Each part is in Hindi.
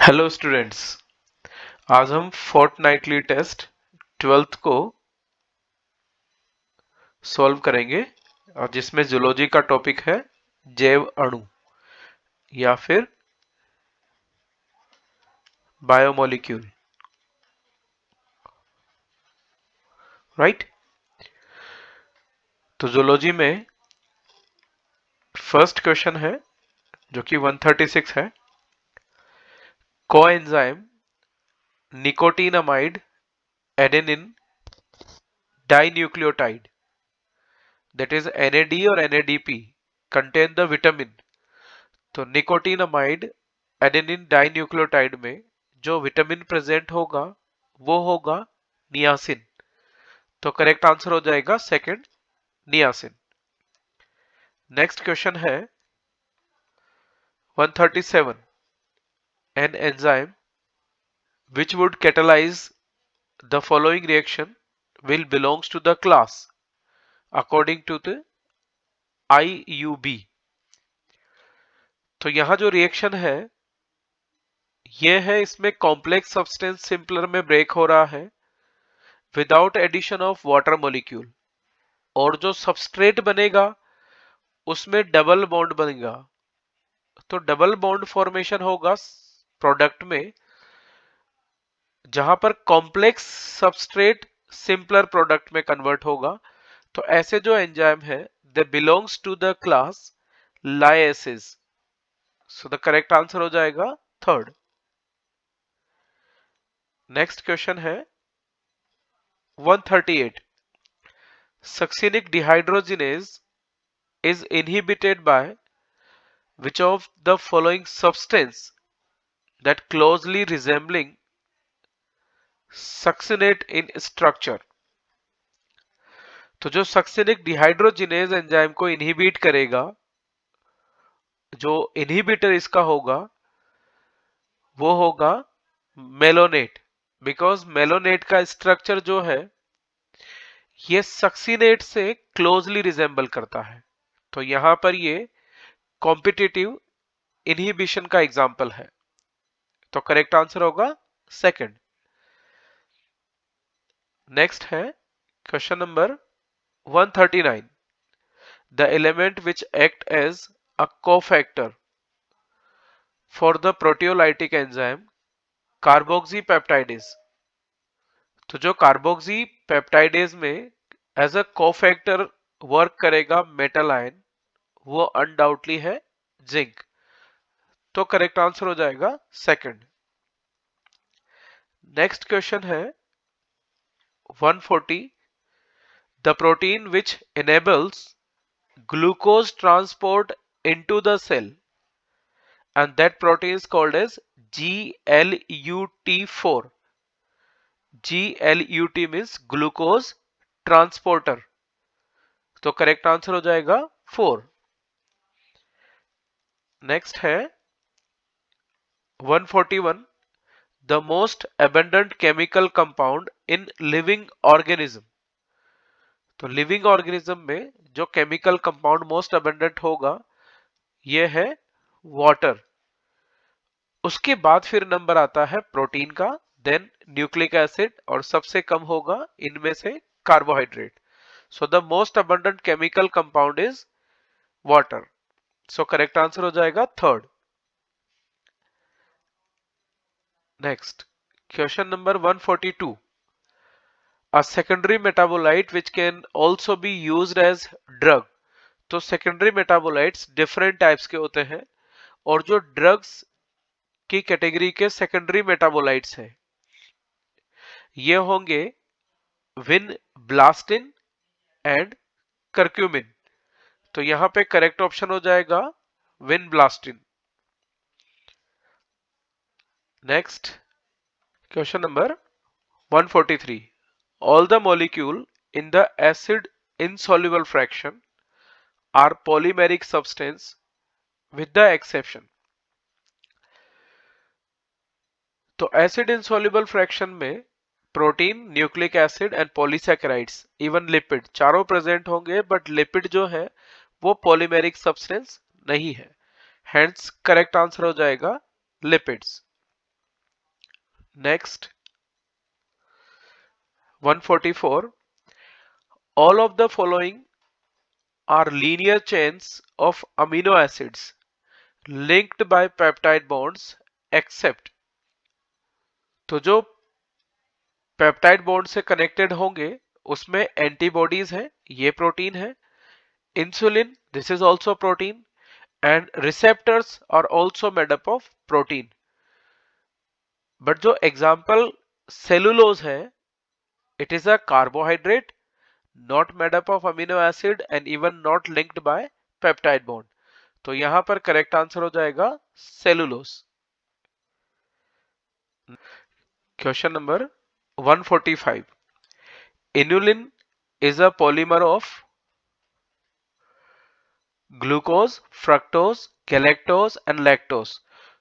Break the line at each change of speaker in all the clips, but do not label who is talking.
Hello students. आज हम फोर्टनाइटली टेस्ट 12th को सॉल्व करेंगे और जिसमें जूलॉजी का टॉपिक है जैव अणु या फिर बायोमोलिक्यूल। राइट। तो जूलॉजी में फर्स्ट क्वेश्चन है जो कि 136 है। Coenzyme nicotinamide adenine dinucleotide that is NAD और NADP contain the vitamin। तो निकोटीनामाइड एडेनिन डाइन्यूक्लियोटाइड में जो विटामिन प्रेजेंट होगा वो होगा नियासिन। तो करेक्ट आंसर हो जाएगा सेकंड, नियासिन। नेक्स्ट क्वेश्चन है 137। An enzyme which would catalyze the following reaction will belongs to the class according to the IUB। तो यहां जो रिएक्शन है ये है, इसमें कॉम्प्लेक्स सब्सटेंस सिंपलर में ब्रेक हो रहा है without addition of water molecule, और जो सबस्ट्रेट बनेगा उसमें डबल बॉन्ड बनेगा। तो डबल बॉन्ड फॉर्मेशन होगा प्रोडक्ट में जहां पर कॉम्प्लेक्स सबस्ट्रेट सिंपलर प्रोडक्ट में कन्वर्ट होगा। तो ऐसे जो एंजाइम है they belongs to the class lyases. So the correct answer हो जाएगा थर्ड। नेक्स्ट क्वेश्चन है 138। Succinic dehydrogenase is inhibited by which of the following substance that closely resembling succinate in structure। तो जो सक्सिनिक डिहाइड्रोजिनेज एंजाइम को इनहिबिट करेगा, जो इनहिबिटर इसका होगा वो होगा मेलोनेट। बिकॉज मेलोनेट का स्ट्रक्चर जो है ये सक्सिनेट से क्लोजली रिजेंबल करता है। तो यहां पर ये कॉम्पिटिटिव इनहिबिशन का एग्जाम्पल है। तो करेक्ट आंसर होगा सेकंड। नेक्स्ट है question number 139। The element which act as a cofactor for the proteolytic enzyme carboxypeptidase। तो जो कार्बोक्सीपेप्टाइडेज में एज अ कोफैक्टर वर्क करेगा मेटल आयन, वो अनडाउटली है जिंक। तो करेक्ट आंसर हो जाएगा सेकंड। नेक्स्ट क्वेश्चन है 140। The protein which enables glucose transport into the cell and that protein is called as GLUT4। GLUT means glucose transporter। तो करेक्ट आंसर हो जाएगा 4। नेक्स्ट है 141। The most abundant chemical compound in living organism। तो लिविंग ऑर्गेनिज्म में जो केमिकल कंपाउंड मोस्ट अबंडेंट होगा ये है वाटर। उसके बाद फिर नंबर आता है प्रोटीन का, देन न्यूक्लिक एसिड, और सबसे कम होगा इनमें से carbohydrate. So the most abundant chemical compound is water. So correct answer हो जाएगा third. Next question number 142। A secondary metabolite which can also be used as drug। तो सेकेंडरी मेटाबोलाइट्स डिफरेंट टाइप्स के होते हैं, और जो ड्रग्स की कैटेगरी के सेकेंडरी मेटाबोलाइट्स हैं ये होंगे विनब्लास्टिन एंड कर्क्यूमिन। तो यहां पे करेक्ट ऑप्शन हो जाएगा vinblastine. Next question number 143। All the molecule in the acid insoluble fraction are polymeric substance with the exception। तो एसिड इंसॉल्युबल फ्रैक्शन में protein, nucleic acid and polysaccharides even lipid चारों प्रेजेंट होंगे, बट लिपिड जो है वो पॉलीमेरिक सब्सटेंस नहीं है। हेंस करेक्ट आंसर हो जाएगा lipids. Next, 144. All of the following are linear chains of amino acids linked by peptide bonds except, तो जो पेप्टाइड बॉन्ड से कनेक्टेड होंगे उसमें एंटीबॉडीज है, ये प्रोटीन है, insulin, this is also protein, and receptors are also made up of protein. But जो एग्जाम्पल सेलुलोज है, it is a carbohydrate not made up of amino acid and even not linked by peptide bond. तो यहां पर करेक्ट आंसर हो जाएगा cellulose. Question number 145. Inulin is a polymer of glucose, fructose, galactose and lactose.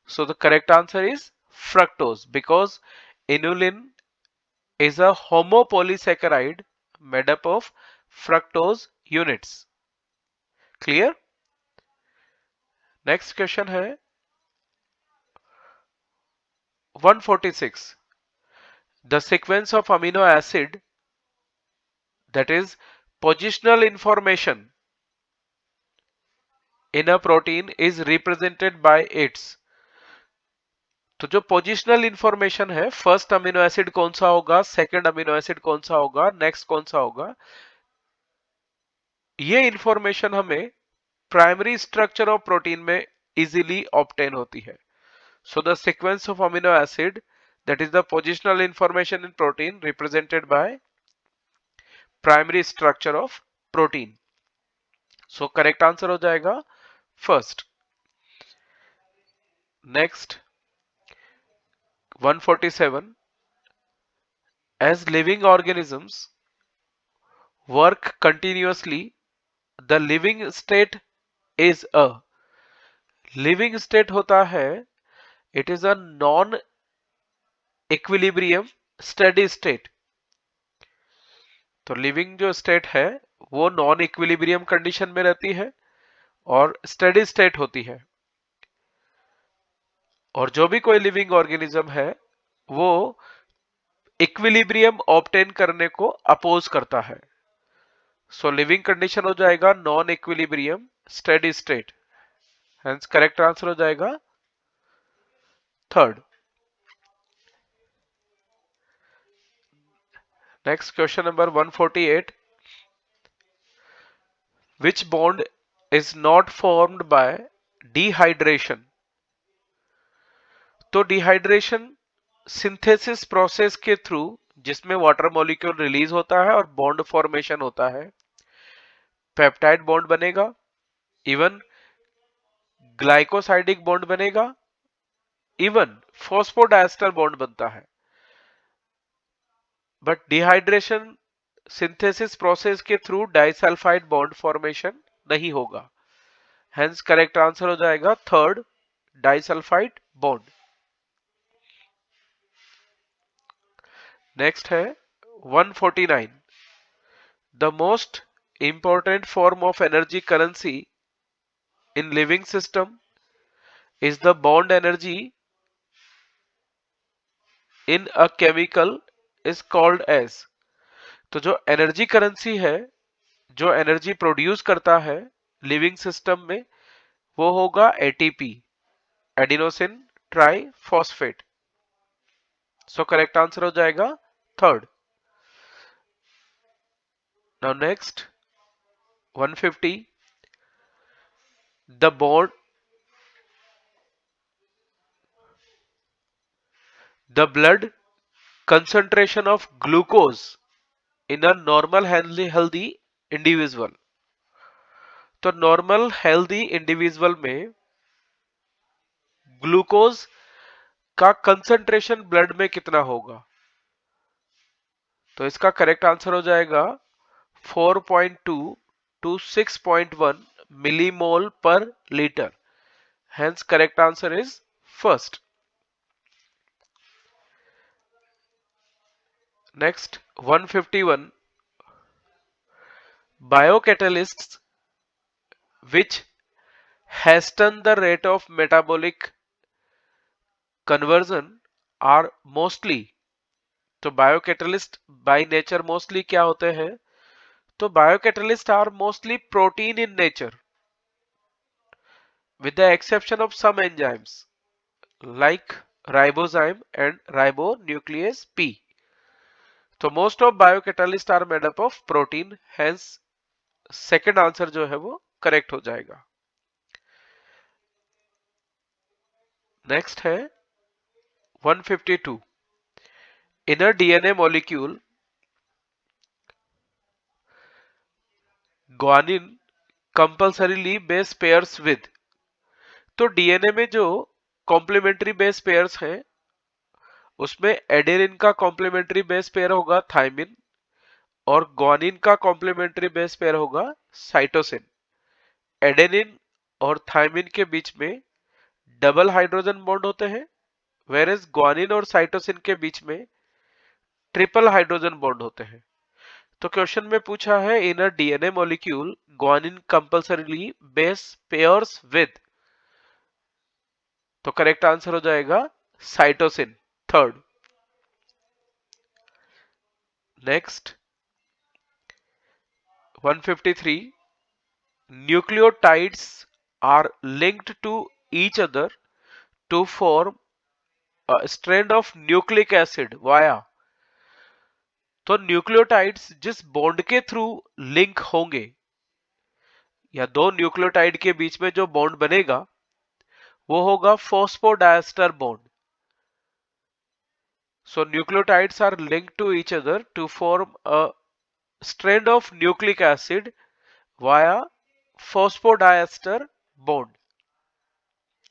So the correct answer is fructose because inulin is a homopolysaccharide made up of fructose units. Clear? Next question है 146. The sequence of amino acid, that is positional information in a protein, is represented by its, तो जो पोजिशनल इंफॉर्मेशन है, फर्स्ट अमीनो एसिड कौन सा होगा, सेकंड अमीनो एसिड कौन सा होगा, नेक्स्ट कौन सा होगा, ये इंफॉर्मेशन हमें प्राइमरी स्ट्रक्चर ऑफ प्रोटीन में इजीली ऑब्टेन होती है। So the sequence of amino acid, that is the positional information in protein represented by primary structure of protein. So correct answer हो जाएगा first. Next 147. As living organisms work continuously, the living state is a, living state होता है, it is a non equilibrium steady state। तो लिविंग जो स्टेट है वो नॉन इक्विलिब्रियम कंडीशन में रहती है और स्टेडी स्टेट होती है, और जो भी कोई लिविंग ऑर्गेनिज्म है वो इक्विलिब्रियम ऑब्टेन करने को अपोज करता है। सो लिविंग कंडीशन हो जाएगा non equilibrium steady state, hence correct answer हो जाएगा third. Next question number 148. Which bond is not formed by dehydration? तो डिहाइड्रेशन सिंथेसिस प्रोसेस के थ्रू, जिसमें वाटर मॉलिक्यूल रिलीज होता है और बॉन्ड फॉर्मेशन होता है, पेप्टाइड बॉन्ड बनेगा, इवन ग्लाइकोसाइडिक बॉन्ड बनेगा, इवन फॉस्फोडाइस्टर बॉन्ड बनता है। बट डिहाइड्रेशन सिंथेसिस प्रोसेस के थ्रू डाइसल्फाइड बॉन्ड फॉर्मेशन नहीं होगा, हेंस करेक्ट आंसर हो जाएगा थर्ड, डाइसल्फाइड बॉन्ड। नेक्स्ट है 149. The most important form of energy currency in living system is the bond energy in a chemical is called as. तो जो एनर्जी करेंसी है, जो एनर्जी प्रोड्यूस करता है लिविंग सिस्टम में, वो होगा एटीपी, एडिनोसिन ट्राई फॉस्फेट। सो करेक्ट आंसर हो जाएगा third. Now next 150. The bond, the blood concentration of glucose in a normal healthy individual। तो नॉर्मल हेल्दी इंडिविजुअल में ग्लूकोज का कंसंट्रेशन ब्लड में कितना होगा? तो इसका करेक्ट आंसर हो जाएगा 4.2 to 6.1 millimole per litre, hence correct answer is first. Next 151. Biocatalysts which hasten the rate of metabolic conversion are mostly, तो बायोकैटलिस्ट बाय नेचर मोस्टली क्या होते हैं? तो biocatalyst are mostly protein in nature with the exception of some enzymes like ribozyme and ribonuclease P. तो most of biocatalysts are made up of protein, hence second answer जो है वो correct हो जाएगा. Next है 152. In a DNA molecule, guanine compulsorily base pairs with. तो डीएनए में जो कॉम्प्लीमेंट्री बेस पेयर्स हैं उसमें एडेनिन का कॉम्प्लीमेंट्री बेस पेयर होगा थाइमिन और ग्वानिन का कॉम्प्लीमेंट्री बेस पेयर होगा साइटोसिन. एडेनिन और थाइमिन के बीच में डबल हाइड्रोजन बॉन्ड होते हैं, वेरेज ग्वानिन और साइटोसिन के बीच में ट्रिपल हाइड्रोजन बॉन्ड होते हैं. तो क्वेश्चन में पूछा है in a DNA molecule guanine compulsorily base pairs with, तो करेक्ट आंसर हो जाएगा cytosine third. Next 153. Nucleotides are linked to each other to form a strand of nucleic acid via. तो न्यूक्लियोटाइड्स जिस बॉन्ड के थ्रू लिंक होंगे या दो न्यूक्लियोटाइड के बीच में जो बॉन्ड बनेगा वो होगा phosphodiester bond. So nucleotides are linked to each other to form a strand of nucleic acid via phosphodiester bond.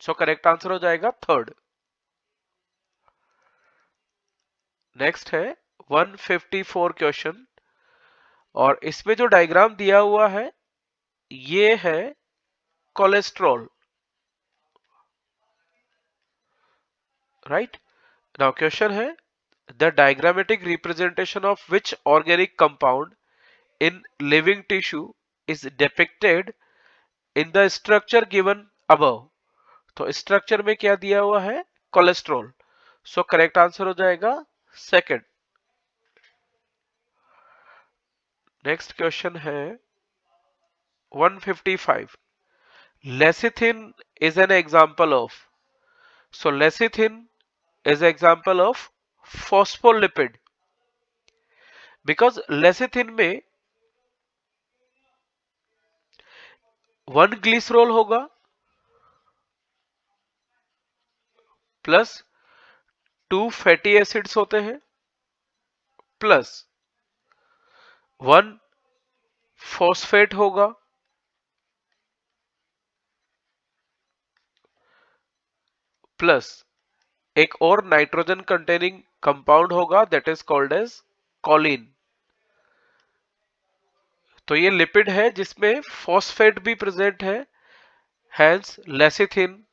So correct answer हो जाएगा थर्ड. नेक्स्ट है 154 क्वेश्चन और इसमें जो डायग्राम दिया हुआ है ये है कोलेस्ट्रॉल. राइट नाउ क्वेश्चन है the diagrammatic representation of which organic compound in living tissue is depicted in the structure given above. तो स्ट्रक्चर में क्या दिया हुआ है? कोलेस्ट्रॉल. सो करेक्ट आंसर हो जाएगा सेकंड. नेक्स्ट क्वेश्चन है 155. Lecithin is an example of. So lecithin is example of phospholipid because lecithin में 1 ग्लिसरॉल होगा प्लस 2 फैटी एसिड्स होते हैं प्लस 1 फॉस्फेट होगा प्लस एक और नाइट्रोजन कंटेनिंग कंपाउंड होगा that is called as choline. तो ये लिपिड है जिसमें फॉस्फेट भी प्रेजेंट है, hence lecithin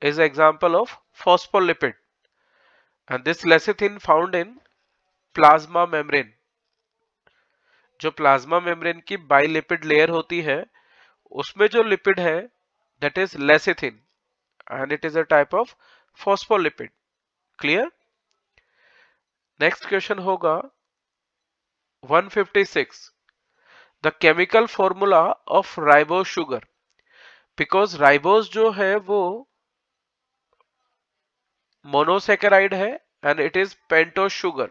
is example of phospholipid and this lecithin found in plasma membrane. जो प्लाज्मा मेम्ब्रेन की बाइलिपिड लेयर होती है उसमें जो लिपिड है that is lecithin and it is a type of phospholipid. Clear? Next question होगा 156. The chemical formula of ribose sugar. Because ribose जो है वो मोनोसेकेराइड है and it is pentose sugar.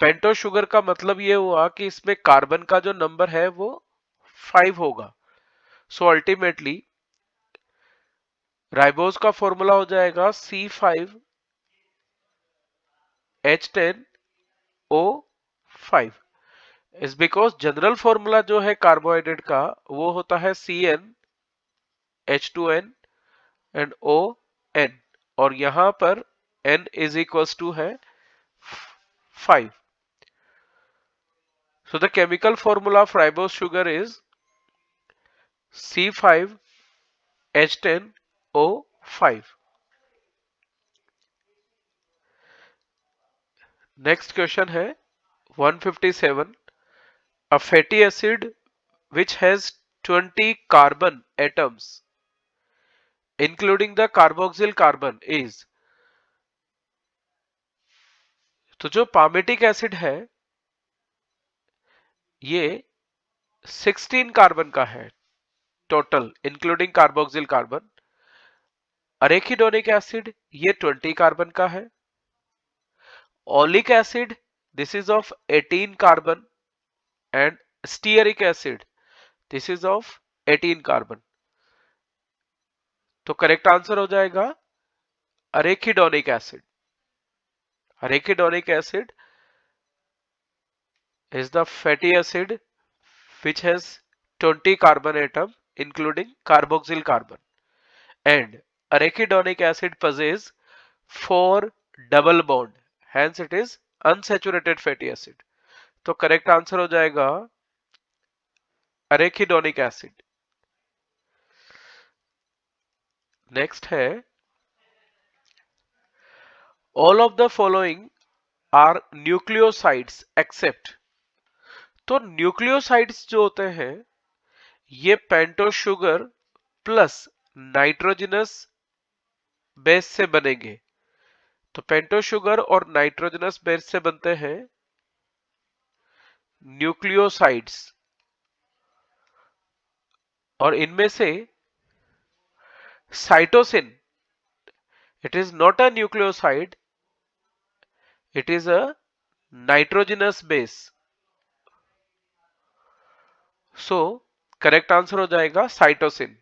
Pentose sugar का मतलब ये हुआ कि इसमें कार्बन का जो नंबर है वो 5 होगा. सो अल्टीमेटली राइबोज का फॉर्मूला हो जाएगा C5H10O5 is because general formula जो है कार्बोहाइड्रेट का वो होता है CnH2n एंड ON और यहां पर N इज इक्वल्स टू है 5. So the chemical formula of ribose sugar is C5H10O5. Next question है 157. A fatty acid which has 20 carbon atoms including the carboxyl carbon is. तो जो पामेटिक एसिड है ये 16 कार्बन का है total, including carboxyl carbon. Arachidonic acid ये 20 कार्बन का है। Oleic acid this is of 18 carbon and stearic acid this is of 18 carbon. तो करेक्ट आंसर हो जाएगा arachidonic acid. Arachidonic acid is the fatty acid which has 20 carbon atom including carboxyl carbon, and arachidonic acid possesses 4 double bond, hence it is unsaturated fatty acid। तो करेक्ट आंसर हो जाएगा अरेखिडोनिक एसिड। नेक्स्ट है all of the following are nucleosides except. तो न्यूक्लियोसाइड्स जो होते हैं ये pentose sugar plus nitrogenous base से बनेंगे। तो पेंटोस शुगर और नाइट्रोजनस बेस से बनते हैं न्यूक्लियोसाइड्स, और इनमें से cytosine it is not a nucleoside, it is a nitrogenous base. So correct answer हो जाएगा साइटोसिन,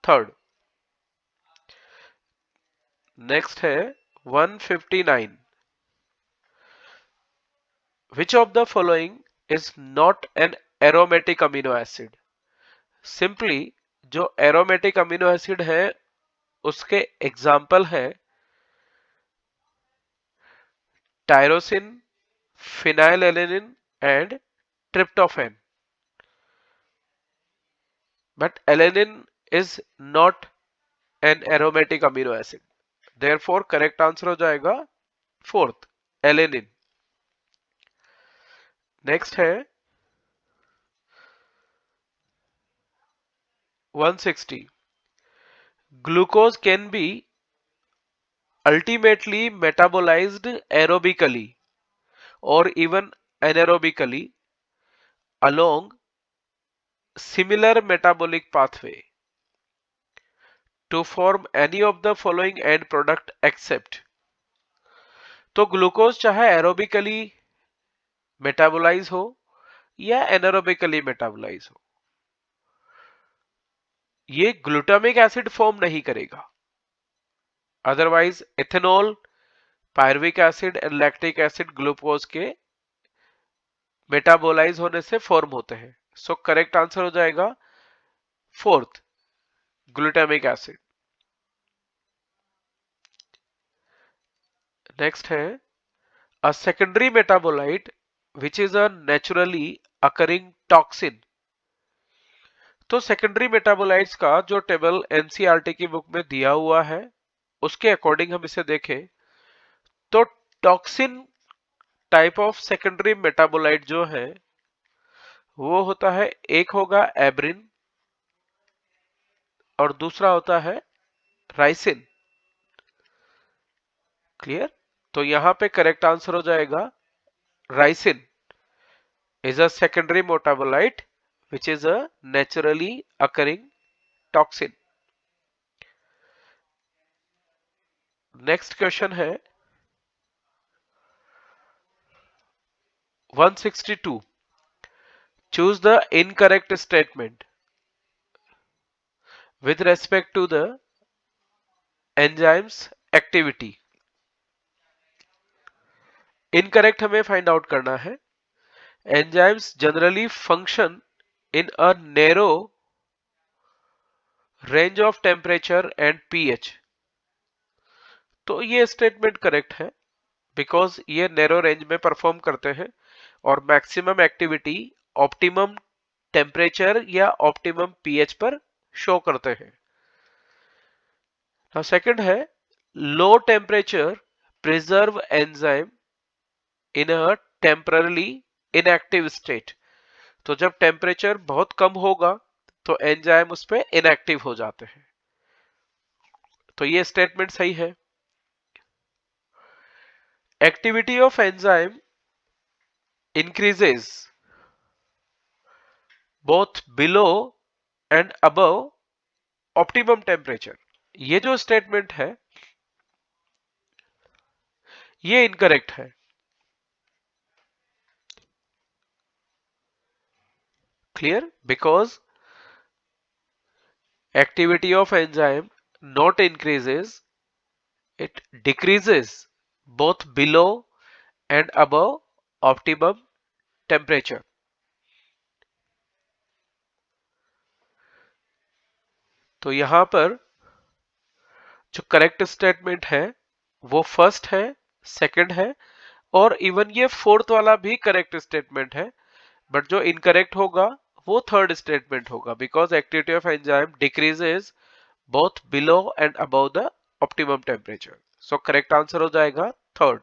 थर्ड। नेक्स्ट है 159, which of the following is not an aromatic amino acid। Simply जो एरोमेटिक अमीनो एसिड है उसके एग्जाम्पल है tyrosine, phenylalanine and tryptophan. But alanine is not an aromatic amino acid, therefore correct answer हो जाएगा फोर्थ एलेनिन। नेक्स्ट है 160, glucose can be ultimately metabolized aerobically or even anaerobically along similar metabolic pathway to form any of the following end product except। तो ग्लूकोज चाहे एरोबिकली मेटाबोलाइज हो या एनारोबिकली मेटाबोलाइज हो, ये ग्लूटामिक एसिड फॉर्म नहीं करेगा। Otherwise ethanol, pyruvic acid and lactic acid glucose के मेटाबोलाइज होने से फॉर्म होते हैं। सो करेक्ट आंसर हो जाएगा फोर्थ ग्लूटामिक एसिड। नेक्स्ट है a secondary metabolite which is a naturally occurring toxin. तो सेकेंडरी मेटाबोलाइट्स का जो टेबल एनसीईआरटी की बुक में दिया हुआ है उसके अकॉर्डिंग हम इसे देखें तो toxin type of secondary metabolite जो है वो होता है, एक होगा एब्रिन और दूसरा होता है राइसिन। क्लियर? तो यहां पे करेक्ट आंसर हो जाएगा ricin is a secondary metabolite which is a naturally occurring toxin। Next question है 162, choose the incorrect statement with respect to the enzymes activity। Incorrect हमें फाइंड आउट करना है। enzymes generally function in a narrow range of temperature and pH। तो ये स्टेटमेंट करेक्ट है बिकॉज ये नैरो रेंज में परफॉर्म करते हैं और मैक्सिमम एक्टिविटी ऑप्टिमम टेम्परेचर या ऑप्टिमम पीएच पर शो करते हैं। नाउ सेकंड है low temperature preserve enzyme in a temporary inactive state. तो जब टेम्परेचर बहुत कम होगा तो एंजाइम उस पर इनएक्टिव हो जाते हैं। तो ये स्टेटमेंट सही है। activity of enzyme increases both below and above optimum temperature. ये जो स्टेटमेंट है ये इनकरेक्ट है. Clear? Because activity of enzyme not increases, it decreases both below and above optimum temperature. तो यहां पर जो करेक्ट स्टेटमेंट है वो फर्स्ट है, सेकंड है और इवन ये फोर्थ वाला भी करेक्ट स्टेटमेंट है, बट जो इनकरेक्ट होगा वो थर्ड स्टेटमेंट होगा, because activity of enzyme decreases both below and above the optimum temperature. So correct answer हो जाएगा third.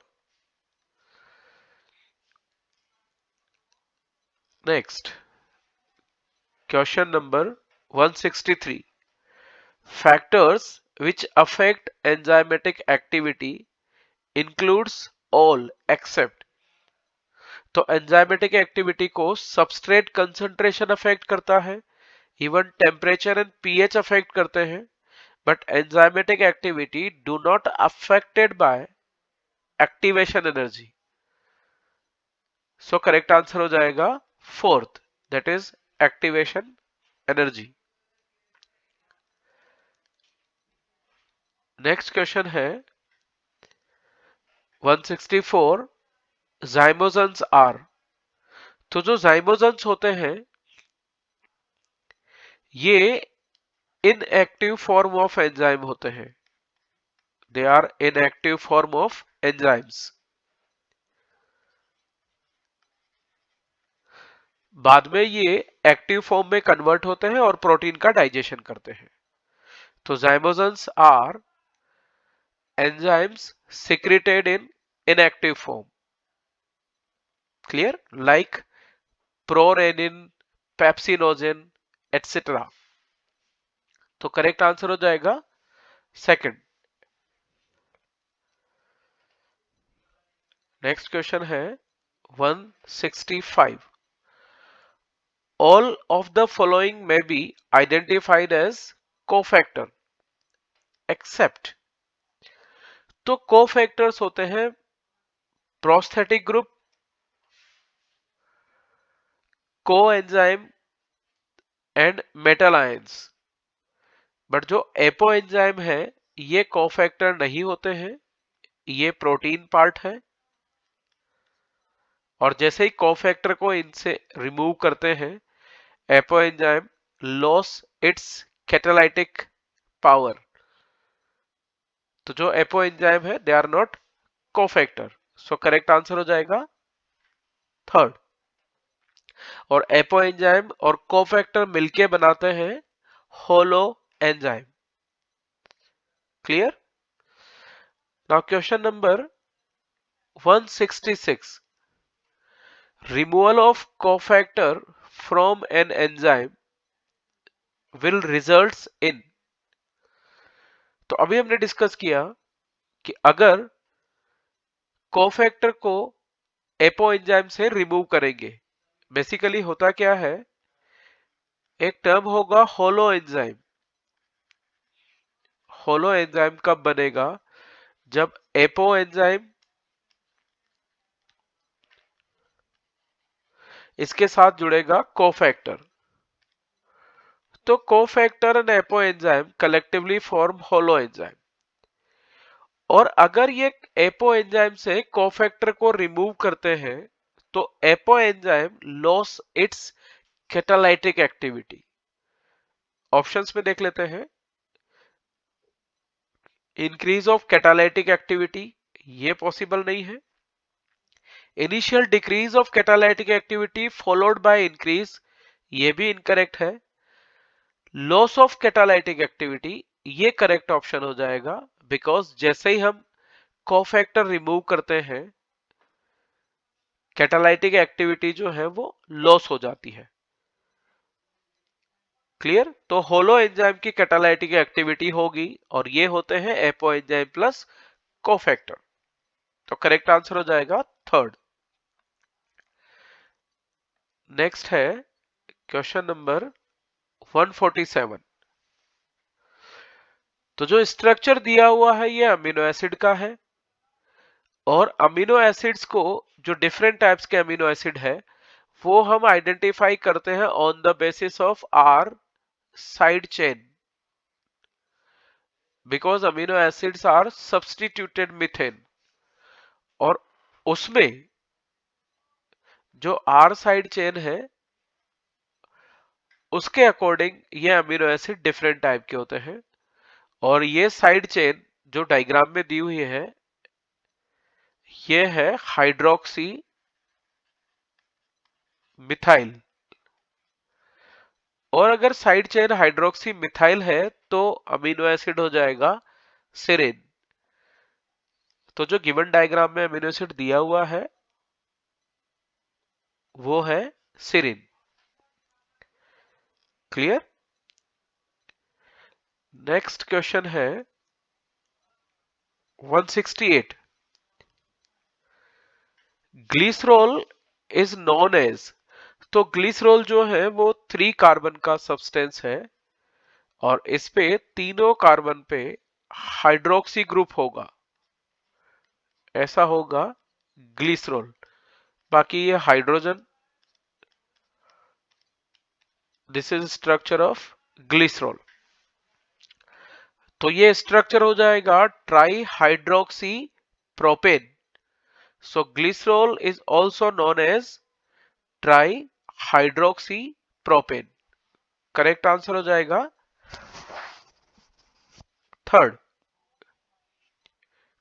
Next question number 163. Factors which affect enzymatic activity includes all except. तो एंजाइमेटिक एक्टिविटी को सबस्ट्रेट कंसंट्रेशन अफेक्ट करता है, even temperature and pH affect करते हैं, but enzymatic activity do not affected by activation energy. So correct answer हो जाएगा fourth, that is activation energy. Next question है 164. zymogens are. तो जो zymogens होते हैं ये इनएक्टिव फॉर्म ऑफ एंजाइम होते हैं. They are inactive form of enzymes. बाद में ये एक्टिव फॉर्म में कन्वर्ट होते हैं और प्रोटीन का डाइजेशन करते हैं. तो zymogens are enzymes secreted in inactive form. Clear? Like prorenin, pepsinogen, etc. तो करेक्ट आंसर हो जाएगा सेकंड. नेक्स्ट क्वेश्चन है 165. All of the following may be identified as cofactor except. तो कोफैक्टर्स होते हैं prosthetic group, coenzyme and metal ions. But जो एपो एंजाइम है ये कोफैक्टर नहीं होते हैं, ये प्रोटीन पार्ट है. और जैसे ही कोफैक्टर को इनसे रिमूव करते हैं apoenzyme loss its catalytic power. तो जो एपो एंजाइम है they are not cofactor. So correct answer हो जाएगा थर्ड. और एपो एंजाइम और कोफैक्टर मिलके बनाते हैं holo enzyme. Clear? Now question number 166. Removal of cofactor from an enzyme will results in. तो अभी हमने डिस्कस किया कि अगर कोफैक्टर को एपो एंजाइम से रिमूव करेंगे, बेसिकली होता क्या है, एक टर्म होगा होलो एंजाइम. होलो एंजाइम कब बनेगा? जब एपो एंजाइम इसके साथ जुड़ेगा कोफैक्टर. तो cofactor and apo enzyme collectively form holo enzyme. और अगर ये एपो एंजाइम से कोफैक्टर को रिमूव करते हैं तो apo enzyme loss its catalytic activity. Options में देख लेते हैं. इंक्रीज ऑफ कैटालाइटिक एक्टिविटी ये पॉसिबल नहीं है. Initial decrease of catalytic activity followed by increase ये भी इनकरेक्ट है. लॉस ऑफ कैटालाइटिक एक्टिविटी ये करेक्ट ऑप्शन हो जाएगा, बिकॉज जैसे ही हम कोफैक्टर रिमूव करते हैं कैटालाइटिक एक्टिविटी जो है वो लॉस हो जाती है. क्लियर? तो होलो एंजाइम की कैटालाइटिक एक्टिविटी होगी और ये होते हैं एपो एंजाइम प्लस कोफैक्टर. तो करेक्ट आंसर हो जाएगा थर्ड। नेक्स्ट है क्वेश्चन नंबर 147। तो जो स्ट्रक्चर दिया हुआ है ये अमीनो एसिड का है, और अमीनो एसिड्स को, जो डिफरेंट टाइप्स के अमीनो एसिड है, वो हम आइडेंटिफाई करते हैं on the basis of R side chain, because amino acids are substituted methane. और उसमें जो आर साइड चेन है उसके अकॉर्डिंग ये अमीनो एसिड डिफरेंट टाइप के होते हैं। और ये साइड चेन जो डायग्राम में दी हुई है ये है हाइड्रोक्सी मिथाइल। और अगर साइड चेन हाइड्रोक्सी मिथाइल है तो अमीनो एसिड हो जाएगा सेरेन। तो जो गिवन डायग्राम में अमीनो एसिड दिया हुआ है वो है सेरेन। क्लियर। नेक्स्ट क्वेश्चन है 168। Glycerol is known as. तो ग्लिसरॉल जो है वो 3 कार्बन का सब्सटेंस है, और इस पे तीनों कार्बन पे हाइड्रोक्सी ग्रुप होगा, ऐसा होगा ग्लिसरॉल। बाकी ये hydrogen, this is structure of glycerol. तो ये स्ट्रक्चर हो जाएगा tri hydroxy propane. So glycerol is also known as tri hydroxy propane. Correct answer हो जाएगा थर्ड।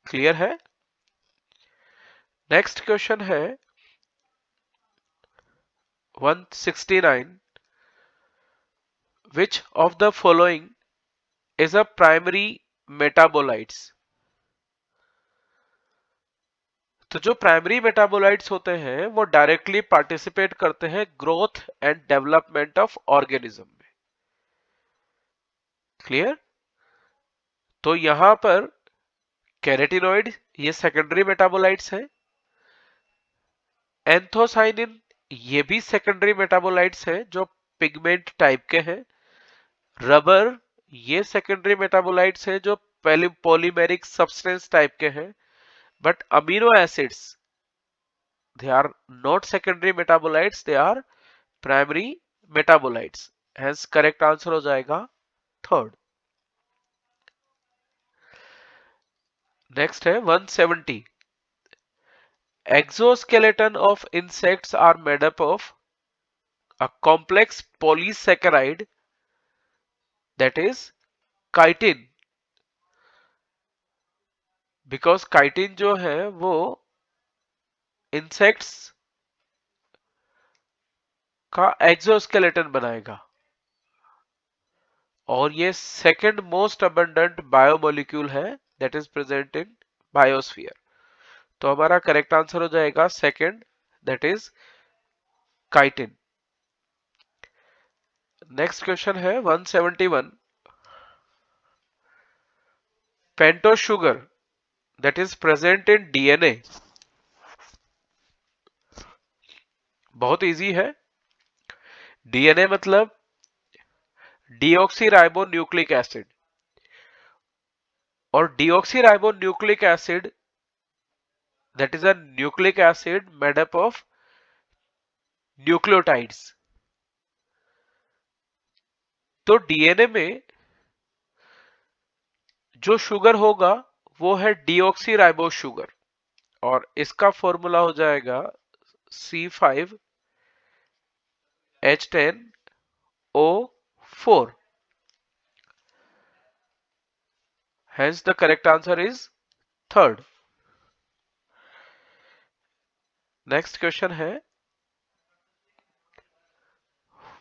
क्लियर है। नेक्स्ट क्वेश्चन है 169। Which of the following is a primary metabolites. तो जो प्राइमरी मेटाबोलाइट्स होते हैं वो डायरेक्टली पार्टिसिपेट करते हैं growth and development of organism में। क्लियर। तो यहां पर कैरेटिनॉइड ये सेकेंडरी मेटाबोलाइट्स हैं, एंथोसाइनिन ये भी सेकेंडरी मेटाबोलाइट्स हैं जो पिगमेंट टाइप के हैं, रबर ये सेकेंडरी मेटाबोलाइट्स हैं जो पॉलीमेरिक सब्सटेंस टाइप के हैं, but amino acids they are not secondary metabolites, they are primary metabolites, hence correct answer हो जाएगा थर्ड। नेक्स्ट है 170। exoskeleton of insects are made up of a complex polysaccharide, that is chitin, because chitin जो है वो इंसेक्ट्स का एक्सोस्केलेटन बनाएगा, और ये सेकंड मोस्ट अबंडेंट बायोमोलिक्यूल है that is present in biosphere. तो हमारा करेक्ट आंसर हो जाएगा second, that is chitin. Next question है 171। Pentose sugar that is present in DNA. बहुत इजी है। डीएनए मतलब डीऑक्सी राइबो न्यूक्लिक एसिड, और deoxy ribo nucleic acid that is a nucleic acid made up of nucleotides. तो डीएनए में जो शुगर होगा वो है डीऑक्सी राइबोस शुगर, और इसका फॉर्मूला हो जाएगा C5H10O4। Hence the correct answer is third. Next question है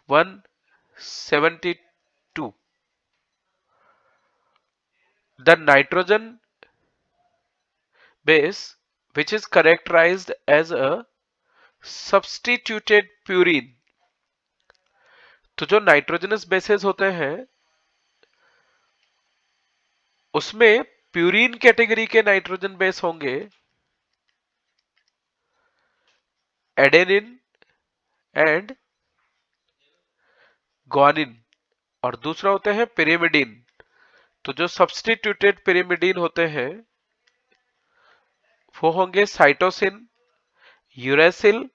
172। The nitrogen base which is characterized as a substituted purine। तो जो नाइट्रोजनस बेसेस होते हैं उसमें प्यूरीन कैटेगरी के नाइट्रोजन बेस होंगे, एडेनिन एंड ग्वानिन, और दूसरा होते हैं पिरिमिडीन। तो जो सब्स्टिट्यूटेड पिरिमिडीन होते हैं वो होंगे cytosine, uracil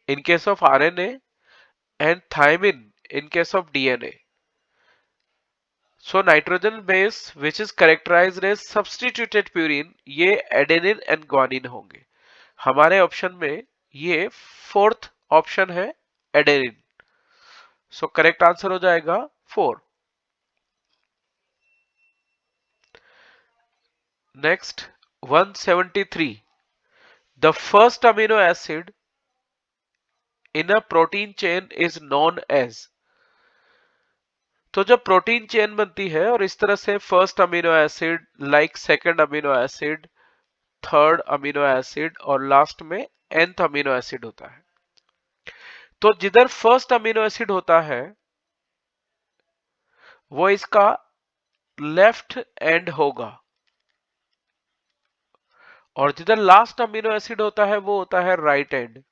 in case of RNA and thymine in case of DNA. So nitrogen base which is characterized as substituted purine ये adenine and guanine होंगे। हमारे ऑप्शन में ये फोर्थ ऑप्शन है एडेनिन। सो करेक्ट आंसर हो जाएगा 4। Next 173, the first amino acid in a protein chain is known as. तो जब प्रोटीन चेन बनती है और इस तरह से first amino acid, like second amino acid, third amino acid और लास्ट में nth अमीनो एसिड होता है, तो जिधर फर्स्ट अमीनो एसिड होता है वो इसका लेफ्ट एंड होगा, और जिधर लास्ट अमीनो एसिड होता है वो होता है राइट एंड।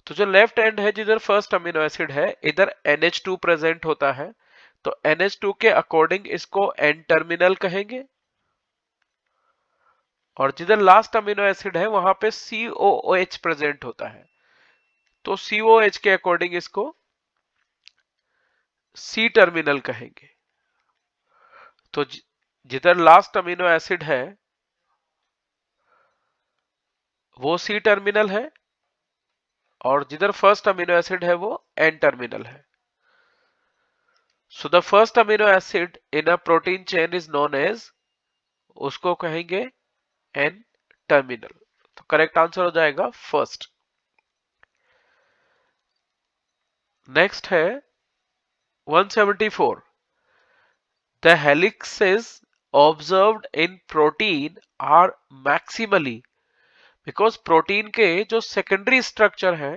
तो जो लेफ्ट एंड है जिधर फर्स्ट अमीनो एसिड है, इधर NH2 प्रेजेंट होता है, तो NH2 के अकॉर्डिंग इसको एन टर्मिनल कहेंगे, और जिधर लास्ट अमीनो एसिड है वहां पे COOH प्रेजेंट होता है, तो COH के अकॉर्डिंग इसको C टर्मिनल कहेंगे। तो जिधर लास्ट अमीनो एसिड है वो C टर्मिनल है, और जिधर फर्स्ट अमीनो एसिड है वो N टर्मिनल है। So the first amino acid in a protein chain is known as, उसको कहेंगे N टर्मिनल। तो करेक्ट आंसर हो जाएगा फर्स्ट। नेक्स्ट है 174, the helices observed in protein are maximally, because protein के जो सेकेंडरी स्ट्रक्चर है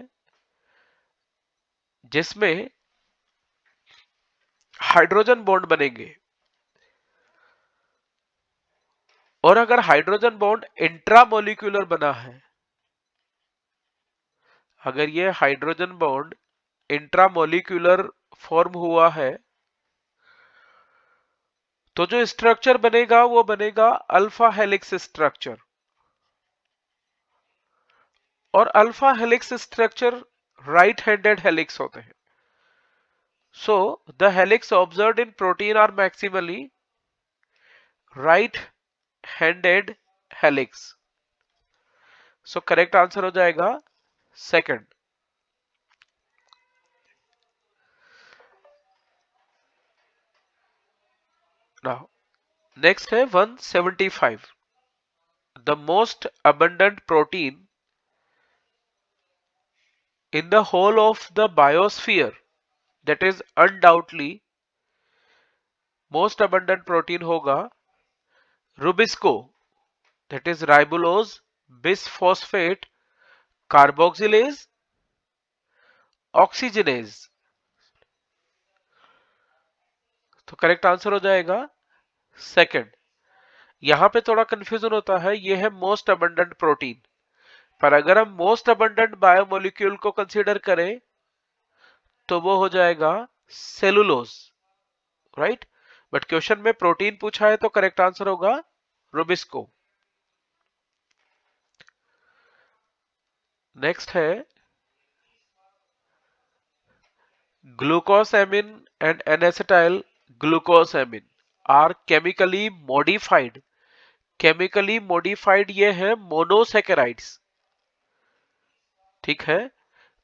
जिसमें हाइड्रोजन बॉन्ड बनेंगे, और अगर हाइड्रोजन बॉन्ड इंट्रामोलिक्यूलर बना है, अगर ये हाइड्रोजन बॉन्ड इंट्रामोलिक्यूलर फॉर्म हुआ है, तो जो स्ट्रक्चर बनेगा वो बनेगा अल्फा हेलिक्स स्ट्रक्चर, और alpha helix structure right handed helix होते हैं। So the helix observed in protein are maximally right handed helix. So correct answer हो जाएगा सेकंड। नाउ नेक्स्ट है 175, the most abundant protein in the whole of the biosphere, that is undoubtedly most abundant protein होगा Rubisco, that is ribulose bisphosphate carboxylase oxygenase। तो करेक्ट आंसर हो जाएगा सेकंड। यहां पे थोड़ा कंफ्यूजन होता है, ये है मोस्ट अबंडेंट प्रोटीन, पर अगर हम मोस्ट अबंडेंट बायोमोलिक्यूल को कंसीडर करें तो वो हो जाएगा सेलुलोज, राइट। बट क्वेश्चन में प्रोटीन पूछा है तो करेक्ट आंसर होगा रुबिस्को। नेक्स्ट है glucosamine and N acetyl glucosamine are chemically modified. Chemically modified ये है मोनोसेकेराइड्स, ठीक है।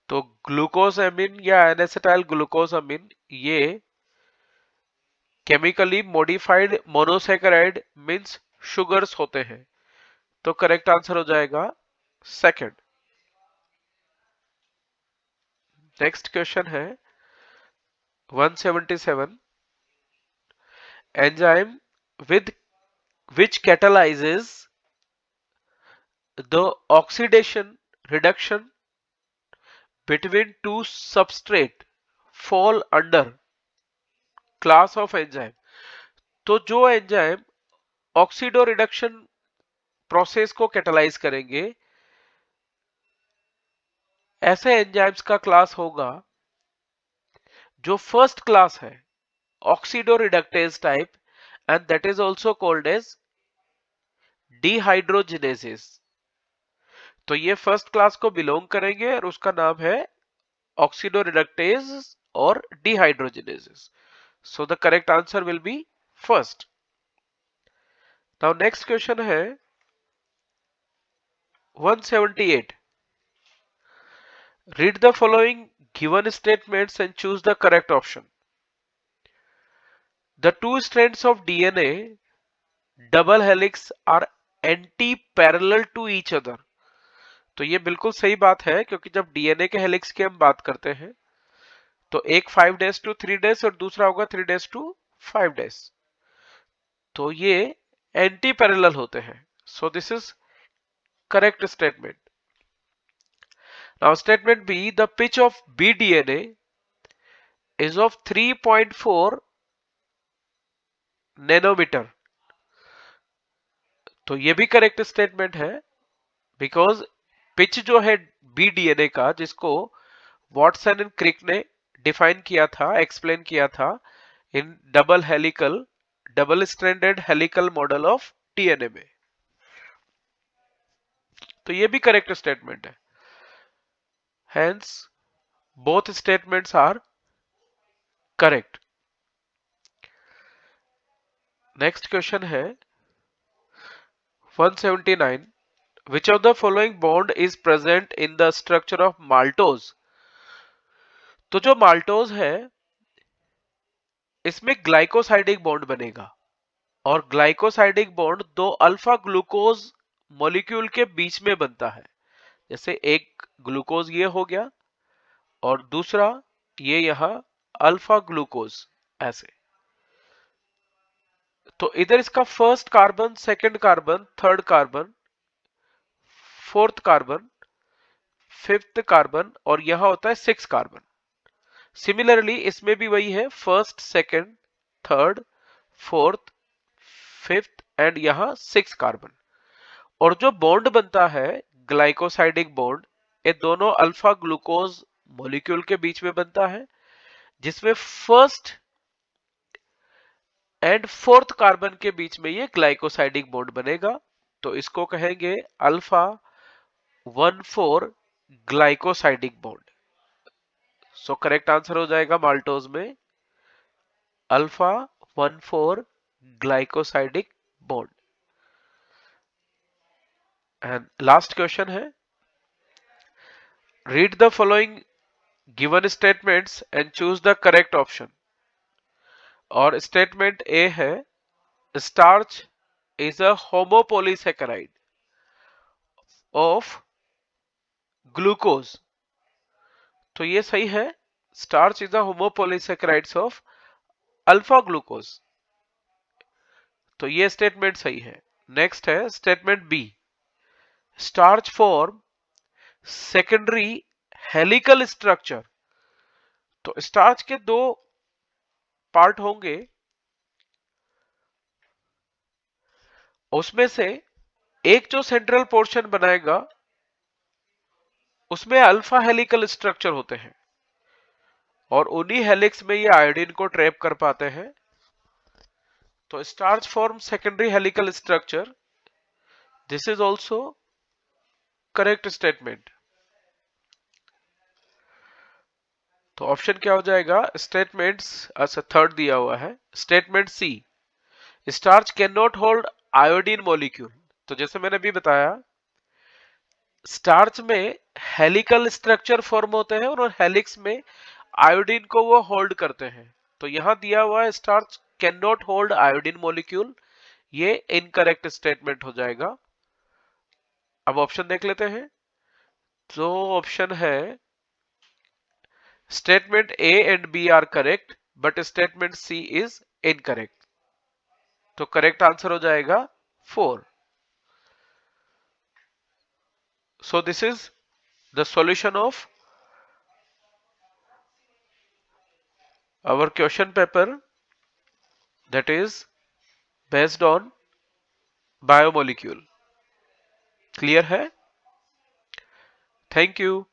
तो ग्लूकोसामिन या एनेसिटाइल ग्लूकोसामिन ये chemically modified monosaccharide means sugars होते हैं, तो करेक्ट आंसर हो जाएगा सेकंड। नेक्स्ट क्वेश्चन है 177, enzyme with which catalyzes the oxidation reduction between two substrate fall under class of enzyme। तो जो एंजाइम ऑक्सीडो रिडक्शन प्रोसेस को कैटालाइज करेंगे, ऐसे एंजाइम्स का क्लास होगा जो फर्स्ट क्लास है, oxidoreductase type, and that is also called as dehydrogenases. तो ये फर्स्ट क्लास को बिलोंग करेंगे और उसका नाम है ऑक्सीडोरिडक्टेज और dehydrogenases. So the correct answer will be first. Now next question है 178. Read the following given statements and choose the correct option. The two strands of DNA double helix are anti-parallel to each other. तो ये बिल्कुल सही बात है, क्योंकि जब डीएनए के हेलिक्स की हम बात करते हैं तो एक 5 डेज टू 3 डेज और दूसरा होगा 3 डेज टू 5 डेज, तो ये एंटी पैरेलल होते हैं। So this is correct statement. Now statement B, the pitch of B DNA is of 3.4 nanometre. तो ये भी करेक्ट स्टेटमेंट है, बिकॉज पिच जो है बी डीएनए का, जिसको वॉटसन एंड क्रिक ने डिफाइन किया था, एक्सप्लेन किया था in double stranded helical model of DNA में, तो ये भी करेक्ट स्टेटमेंट है। Hence both statements are correct. Next question है 179. Which of the following bond is present in the structure of maltose? तो जो माल्टोज है इसमें ग्लाइकोसाइडिक बॉन्ड बनेगा, और ग्लाइकोसाइडिक बॉन्ड दो अल्फा ग्लूकोज मॉलिक्यूल के बीच में बनता है। जैसे एक ग्लूकोज ये हो गया और दूसरा ये यहां अल्फा ग्लूकोज, ऐसे। तो इधर इसका first carbon, second carbon, third carbon, fourth carbon, fifth carbon, और यहां होता है 6 कार्बन। सिमिलरली इसमें भी वही है, first, second, third, fourth, fifth and यहां 6 कार्बन। और जो बॉन्ड बनता है ग्लाइकोसाइडिक बॉन्ड, ये दोनों अल्फा ग्लूकोज मॉलिक्यूल के बीच में बनता है, जिसमें फर्स्ट एंड फोर्थ कार्बन के बीच में ये ग्लाइकोसाइडिक बॉन्ड बनेगा। तो इसको कहेंगे alpha 1,4 glycosidic bond. So correct answer हो जाएगा माल्टोज में alpha 1,4 glycosidic bond. And last question है, read the following given statements and choose the correct option. और स्टेटमेंट ए है, starch is a homopolysaccharide of glucose. तो ये सही है, starch is a homopolysaccharides of alpha glucose, तो ये स्टेटमेंट सही है। नेक्स्ट है statement B, starch form secondary helical structure. तो स्टार्च के दो पार्ट होंगे, उसमें से एक जो सेंट्रल पोर्शन बनाएगा उसमें अल्फा हेलिकल स्ट्रक्चर होते हैं, और उन्हीं हेलिक्स में ये आयोडीन को ट्रैप कर पाते हैं। तो starch form secondary helical structure, this is also correct statement. तो ऑप्शन क्या हो जाएगा, स्टेटमेंट्स, अच्छा थर्ड दिया हुआ है, statement C, starch can not hold iodine molecule. तो जैसे मैंने अभी बताया, स्टार्च में हेलिकल स्ट्रक्चर फॉर्म होते हैं और हेलिक्स में आयोडीन को वो होल्ड करते हैं। तो यहां दिया हुआ है starch can not hold iodine molecule, ये इनकरेक्ट स्टेटमेंट हो जाएगा। अब ऑप्शन देख लेते हैं। तो ऑप्शन है statement A and B are correct but statement C is incorrect. तो करेक्ट आंसर हो जाएगा 4। So this is the solution of our question paper, that is based on biomolecule. Clear है? Thank you.